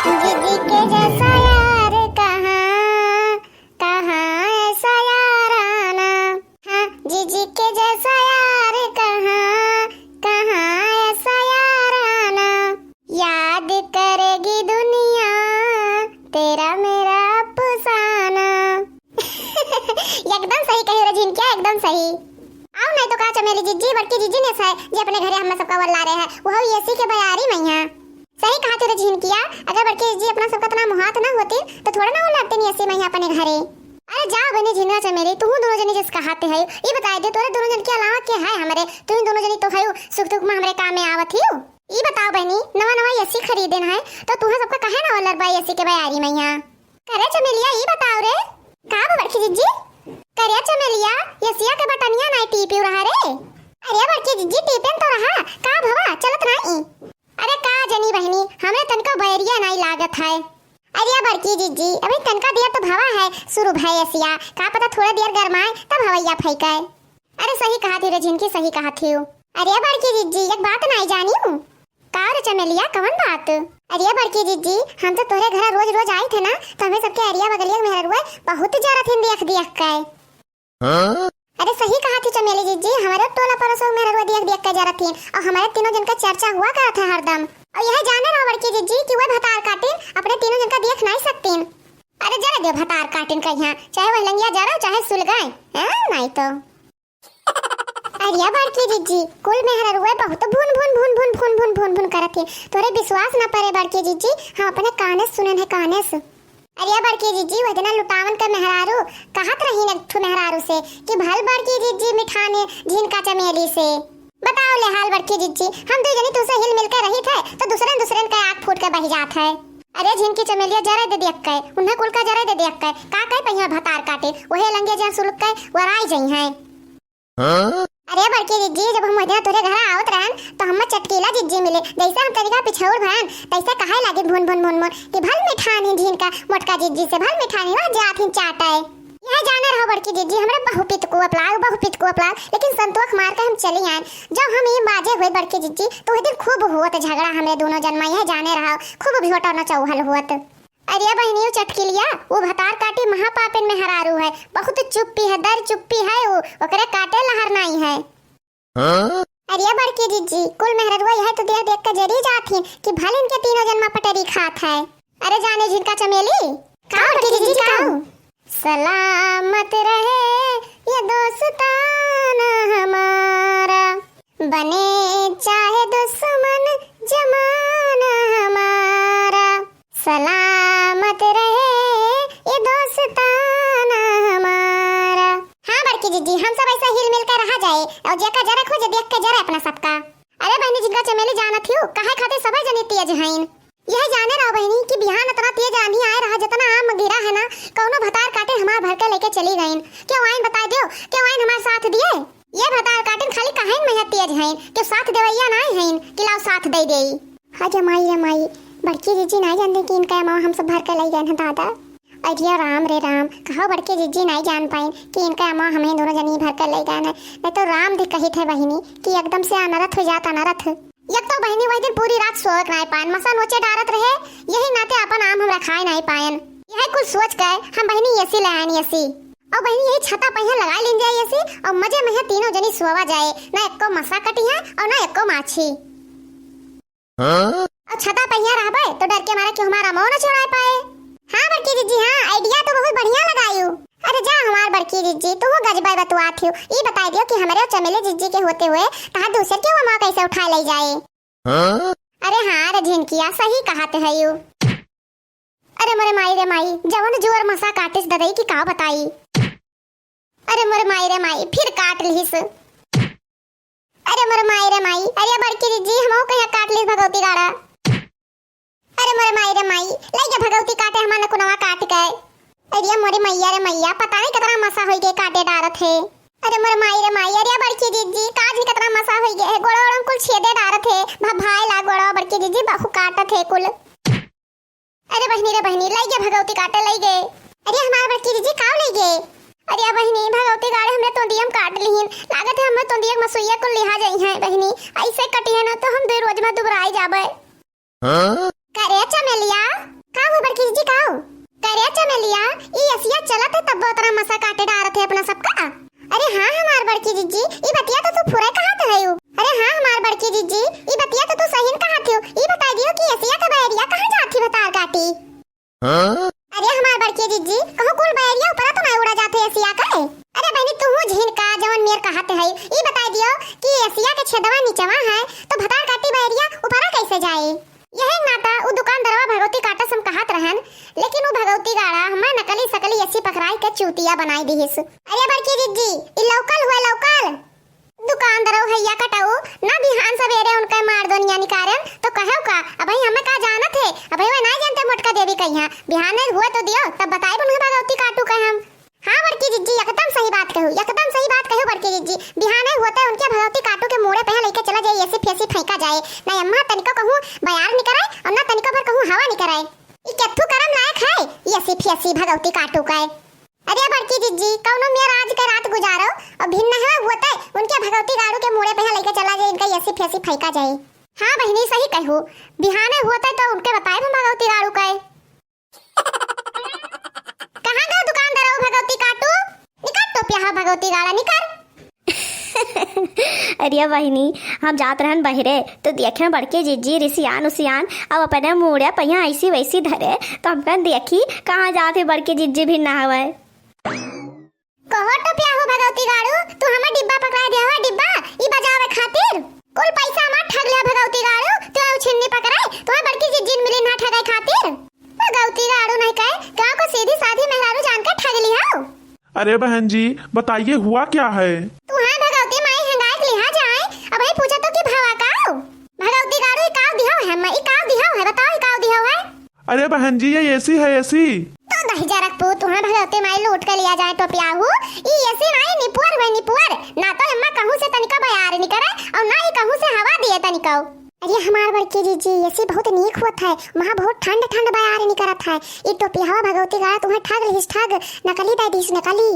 जीजी के जैसा यार कहाँ कहाँ ऐसा यार आना। हाँ जीजी के जैसा यार कहाँ कहाँ ऐसा यार आना। याद करेगी दुनिया तेरा मेरा अफसाना। एकदम सही कही रजीन, क्या एकदम सही। आओ नहीं तो का चमेली जीजी बड़की जीजी ने है जे अपने घरे हम सबका वल्ला रहे हैं वो एसी के बयारी मैया। सही कहा तेरे जीन किया, अगर बड़की जीजी अपना सबका इतना मुहात ना होती तो थोड़ा ना वो लाते नहीं ऐसे मैया अपने घरे। अरे जाओ बने झिना चमेली, तू दोनों जनी जिस कहाते है ये बता दे तोरे दोनों जन के अलावा के है हमारे, तुम दोनों जनी तो है सुख दुख में हमारे काम में आवत ही। ये बताओ बहनी नवा नवा एसी खरीदे है तो तुम्हें सबका कहे ना वल्लर बाई एसी के बयारी मैया। करे चमेलिया ये बताओ रे का बड़की जीजी करे चमेलिया एसिया के बटनिया नहीं टीपी रहा रे। अरे बड़की जीजी टीपन तो रहा का भवा चलत नहीं। अरे का जनी बहनी हमें तनका बैरिया नहीं लागत है। अरे बड़की जीजी अभी तनका दिया तो भवा है शुरू भाई एसिया का पता थोड़ा देर गरमाए तब हवैया फैकाए। अरे सही कहा थी रे जिनकी सही कहा थी। अरे बड़की जीजी एक बात नहीं जानी हूँ का रे चमेलिया कौन बात। अरे बड़की जीजी हम तो तोरे घर रोज रोज आए थे ना तो हमें सबके अरिया बगलिया में रुआ बहुत जरा थे देख के। अरे सही कहा थी चमेली जीजी हमारे टोला पड़ोसों में रुआ देख के जरा थी और हमारे तीनों जन का चर्चा हुआ करा था हरदम। और यह जाने रहो बड़की जीजी कि वह भतार काटिन अपने तीनों जन का देख नहीं सकतीन। अरे जरा दे भतार काटिन का यहाँ चाहे वह लंगिया जरा चाहे सुल गए नहीं तो। अरे बड़की जीजी कुल में हर रुआ बहुत भून भून भून भून भून भून भून भून करत है तोरे विश्वास न पड़े बड़की जीजी हम अपने काने सुनन है काने से। अरे बड़की जीजी वजना लुटावन का मेहरारू कहत रही न ठु मेहरारू से कि भल बड़की जीजी मिठाने झिनका चमेली से। बताओ ले हाल बड़की जीजी हम दो जनी तुसे हिल मिल के रही थे तो दूसरे का आँख फूट के बह जात है। अरे झिनकी चमेलिया जरा दे देख के उन्हें कुल का जरा दे देख के का कह पहिया भतार काटे वहे लंगे जा सुलक के वराई जई है। अरे बड़की जीजी जब हम वजह तोरे घर आवत रहन तो हम चटकीला जीजी मिले जैसे हम तरीका पिछौड़ भरन तैसे कहे लागे भुन भुन भुन भुन कि भल मिठानी झीन का मोटका जीजी से भल मिठानी वह जाथिन चाटाए। यह जाने रहो बड़की जीजी हमरे बहुपित को अपलाग लेकिन संतोष मार के हम चली आए। जब हम ये बाजे हुए बड़की जीजी तो उस दिन खूब हुआ झगड़ा हमरे दोनों जन्मा यह जाने रहो खूब भी होटा न चौहल हुआ। अरे बहनियों चटकिलिया वो भतार काटी महापापिन में हरारू है बहुत चुप्पी है दर चुप्पी है वो ओकरे काटे लहर नहीं है। अरे बड़की जीजी कुल मेहररुआ यह तो देख के जरी जाती कि भले इनके तीनों जन्मा पटरी खात है। अरे जाने जिनका चमेली का बड़की जीजी का सलामत रहे ये दोस्ताना हमारा बने चाहे दुश्मन जमाना हमारा सलामत रहे ये दोस्ताना हमारा। हाँ बड़की जीजी हम सब ऐसा हिल मिल कर रहा जाए और जेका जरा खोजे देख के जरा अपना सबका। अरे बहनी जिनका चमेली जाना थी काहे खाते सबे जने तेज हईन। यह जाने रहो बहनी कि बिहान इतना तेज आंधी आए रहा जितना आम गिरा है ना कौनो भतार काटे हमार भर के लेके चली गईन। क्यों आइन बता दो क्यों आइन हमारे साथ दिए ये भतार काटे खाली काहे में तेज हईन कि साथ देवैया नहीं हईन कि लाओ साथ दे देई। हां जमाई रमाई बड़की जीजी नहीं जानते कि इनका माँ हम सब भर के ले गए हैं दादा। अरे राम रे राम कहो बड़की जीजी नहीं जान पाई कि इनका माँ हमें दोनों जनी भर कर ले गए हैं नहीं तो राम भी कही थे बहनी कि एकदम से अनरथ हो जाता अनरथ। एक तो बहनी वही दिन पूरी रात सोच नहीं पाए मसा नोचे डारत रहे यही नाते अपन आम हम रखाए नहीं पाए। यही कुछ सोच गए हम बहनी एसी ले आए एसी और बहनी यही छता पहिया लगा लें जाए एसी और मजे में तीनों जनी सोवा जाए ना एको मसा कटी है और ना एको माछी। और छता पहिया रहबे तो डर के मारे कि हमारा मुंह न छोड़ा पाए। हाँ बड़की जीजी हाँ आइडिया तो बहुत बढ़िया लगायू। अरे जा हमार बड़की जीजी तू वो गजबाई बतवा थी ये बता दियो कि हमारे चमेली जीजी के होते हुए कहा दूसरे के वहाँ कैसे उठा ले जाए। अरे हाँ रे झिनकिया सही कहते है यू। अरे मोरे माई रे माई जवन जोर मसा काटिस ददई की का बताई। अरे मोरे माई रे माई फिर काट लिस। अरे मोरे माई रे माई अरे बड़की जीजी हमो कहीं काट लिस भगवती गाड़ा। अरे मोरे माई रे माई लइके भगवती काटे हमारे कुनवा काट गए। अरे मोरे मैया रे मैया पता नहीं कितना मसा होई के काटे डारत है। अरे मोरे माई रे माई अरे बड़की जीजी काज नहीं कितना मसा होई गए है गोड़ो गोड़ो कुल छेदे डारत है भाई ला गोड़ो बड़की जीजी बहु काटत है कुल। अरे बहनी रे बहनी लइके भगवती काटे लई गए। अरे हमारे बड़की जीजी काव लई गए। अरे बहनी भगवती गाड़े हमने तोंदियम काट लीन लागत है हमें तोंदियक मसुइया को लिहा जाई है बहनी ऐसे कटी है ना तो हम दो रोज में दुबराई जाबे। करे चमेलिया एसिया चलत है तब उतना मसा काटे डारत है अपना सबका। अरे हाँ हमार बड़की जीजी ई बतिया तो तू फुरे कहात है यू। अरे हाँ हमार बड़की जीजी ई बतिया तो तू सही कहात हो। ई बता दियो कि एसिया के बैरिया कहां जाती बतार काटी। अरे हमार बड़की जीजी कहूं कुल बैरिया ऊपर तो नहीं उड़ा जाते एसिया का। अरे बहनी तू झीन का जवन मेर कहात है ई बता दियो कि एसिया के छेदवा नीचवा है तो भतार काटी बैरिया ऊपर कैसे जाए। यही नाता उ दुकानदारवा भगवती काटा सम कहात रहन, लेकिन उ भगवती गाड़ा हमार नकली सकली ऐसी पकड़ाई के चूतिया बनाई दीहिस। अरे बड़की जीजी ई लौकल हुए लौकल दुकानदारो हैया कटाऊ ना बिहान सवेरे उनका मार दोनिया निकारन तो कहऊ का अबई हमें का जानत है अबई वे नहीं जानते मोटका देवी कहिया बिहान हुए तो दियो तब बताई बन भगवती काटू कह हम। हाँ बड़की जीजी एकदम सही बात कहू, एकदम सही बात कहू बड़की जीजी। बिहाने होता है उनके भगवती काटू के मोड़े पे लेके चला जाए ऐसे फैसी फेंका जाए ना अम्मा तनिको कहूं बयार नहीं कराए और ना तनिको पर कहूं हवा नहीं कराए। ई केथु करम लायक है ये ऐसी फैसी भगवती काटू का। अरे बड़की जीजी कौनो मेर आज का रात गुजारो और भिन्न है होता है उनके भगवती गाड़ू के मोड़े पे लेके चला जाए इनका ऐसी फैसी फेंका जाए। हाँ बहनी सही कहू बिहाने होता है तो उनके बताए हम भगवती गाड़ू का। कहां गए दुकानदार भगवती काटू निकट तो प्याहा भगवती गाड़ा निकर। अरे बहिनी हम जात रहन बहरे तो देखे बड़के जीजी रिसियान उसियान अब अपने मुड़े पहिया ऐसी वैसी धरे तो हम कन देखी कहाँ जाते बड़के जीजी भी ना हवे। कहो तो प्याहो भगवती गाड़ू तू हमें डिब्बा पकड़ा दे हो डिब्बा ई बजावे खातिर कुल पैसा मत ठग ले भगवती गाड़ू तू छिन्नी पकड़ाए तुम्हें बड़की जीजी मिली ना ठगाई खातिर। भगवती गाड़ू नहीं कहे गांव को सीधी साधी मेहरारू जानकर ठग ली हो। अरे बहन जी बताइए हुआ क्या है। तू हाँ भगवती माई हंगाई लिहा जाए अब ही पूछा तो कि भावा काऊ भगवती गाड़ू ई काऊ दिहो है मैं ई काऊ दिहो है बताओ ई काऊ दिहो है। अरे बहन जी ये एसी है एसी। तो दही जरक पू तुहां भगवती माई लूट के लिया जाए तो प्याहू ई एसी नहीं निपुअर वे निपुअर ना तो अम्मा कहूं से तनिका बयार नहीं करे और ना ही कहूं से हवा दिए तनिका। अरे हमार बड़की जीजी ऐसी बहुत नीक होत है वहाँ बहुत ठंड ठंड बयार नहीं करत है ई टोपिया भगवती गाड़ा तुम्हें ठग रही ठग नकली दे दीस नकली।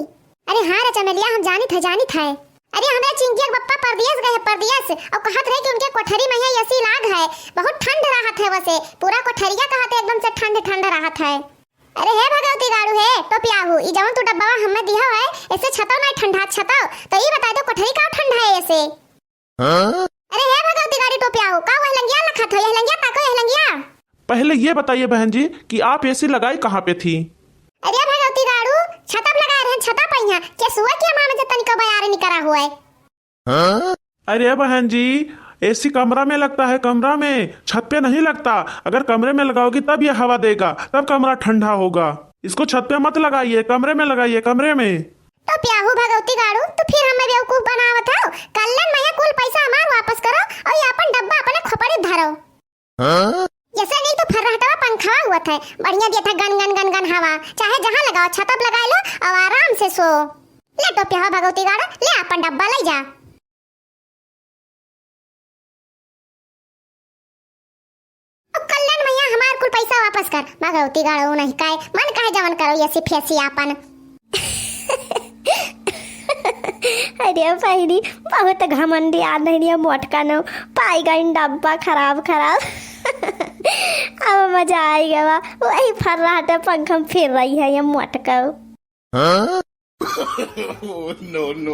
अरे हाँ रे चमेलिया हम जानित है। अरे हमें चिंकिया के पप्पा परदेश गए परदेश और कहत रहे कि उनके कोठरी में है ऐसी लाग है बहुत ठंड राहत है वैसे पूरा कोठरिया कहते एकदम से ठंड ठंड राहत है। अरे हे भगवती गाड़ू है तो प्याहू ई जवन तू डब्बा हमें दिया है ऐसे छतो नहीं ठंडा छतो तो ये बता दो कोठरी का ठंडा है ऐसे। अरे हे भगवती गाड़ी तो प्याहू का वह लंगिया लखत हो यह लंगिया ताको यह लंगिया। पहले ये बताइए बहन जी कि आप एसी लगाई कहाँ पे थी। अरे भगवती गाड़ू छतप लगा रहे छता पहिया के सुआ के मां में जे तनिको बयार नहीं करा हुआ है। अरे बहन जी एसी कमरा में लगता है कमरा में छत पे नहीं लगता। अगर कमरे में लगाओगी तब ये हवा देगा तब कमरा ठंडा होगा। इसको छत पे मत लगाइए कमरे में लगाइए कमरे में। तो प्याहू भगवती गाड़ू तो फिर हमें बेवकूफ बनावत हो कल्लन मैं कुल पैसा हमार वापस करो और ये अपन डब्बा अपने खोपड़ी धरो। जैसे नहीं तो फर्राटवा पंखा हुआ था बढ़िया दिया था गन गन गन गन हवा चाहे जहाँ लगाओ छतप लगा लो और आराम से सो। ले तो प्याहू भगवती गाड़ा ले अपन डब्बा ले जा। कल्याण भैया हमार कुल पैसा वापस कर भगवती गाड़ो नहीं काहे मन काहे जवन करो ऐसी फैसी आपन। अरे बहिनी बहुत घमंडी आंधनिया मोटका नो पाई गई डब्बा खराब अब मजा आएगा वही फर्राटे पंखम फिर रही है ये मोटका। No, no.